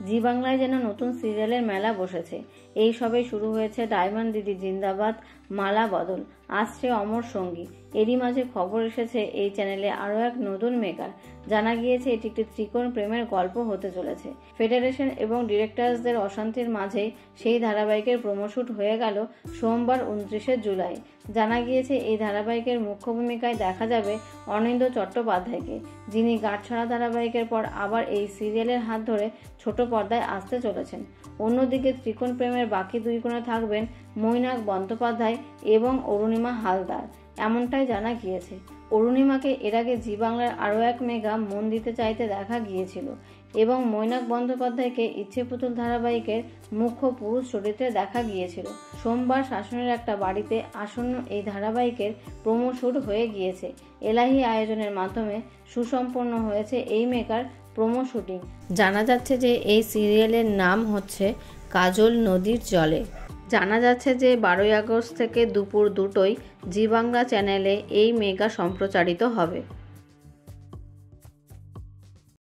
জি বাংলায় যেন নতুন সিরিয়ালের মেলা বসেছে। এই সবে শুরু হয়েছে ডায়মন্ড দিদি জিন্দাবাদ, মালা বদল, আসছে অমর সঙ্গী। এরই মাঝে খবর এসেছে এই চ্যানেলে আরও এক নতুন মেকার। জানা গিয়েছে এটি একটি ত্রিকোণ প্রেমের গল্প হতে চলেছে। ফেডারেশন এবং ডিরেক্টরসদের অশান্তির মাঝেই সেই ধারাবাহিকের প্রোমোশুট হয়ে গেল সোমবার 29শে জুলাই। জানা গিয়েছে এই ধারাবাহিকের মুখ্য ভূমিকায় দেখা যাবে অনিন্দ্য চট্টোপাধ্যায়কে, যিনি গাঁটছড়া ধারাবাহিকের পর আবার এই সিরিয়ালের হাত ধরে ছোট পর্দায় আসতে চলেছেন। অন্যদিকে ত্রিকোণ প্রেমের বাকি দুই কোণে থাকবেন মৈনাক বন্দ্যোপাধ্যায় এবং অরুণিমা হালদার, এমনটাই জানা গিয়েছে। অরুণিমাকে এর আগে জি বাংলার আরও এক মেগা মন দিতে চাইতে দেখা গিয়েছিল এবং মৈনাক বন্দ্যোপাধ্যায়কে ইচ্ছে পুতুল ধারাবাহিকের মুখ্য পুরুষ চরিত্রে দেখা গিয়েছিল। সোমবার শাসনের একটা বাড়িতে আসন্ন এই ধারাবাহিকের প্রোমো শুট হয়ে গিয়েছে। এলাহি আয়োজনের মাধ্যমে সুসম্পন্ন হয়েছে এই মেকার প্রোমো শুটিং। জানা যাচ্ছে যে এই সিরিয়ালের নাম হচ্ছে কাজল নদীর জলে। জানা যাচ্ছে যে 12ই আগস্ট থেকে দুপুর 2টোয় জি বাংলা চ্যানেলে এই মেগা সম্প্রচারিত হবে।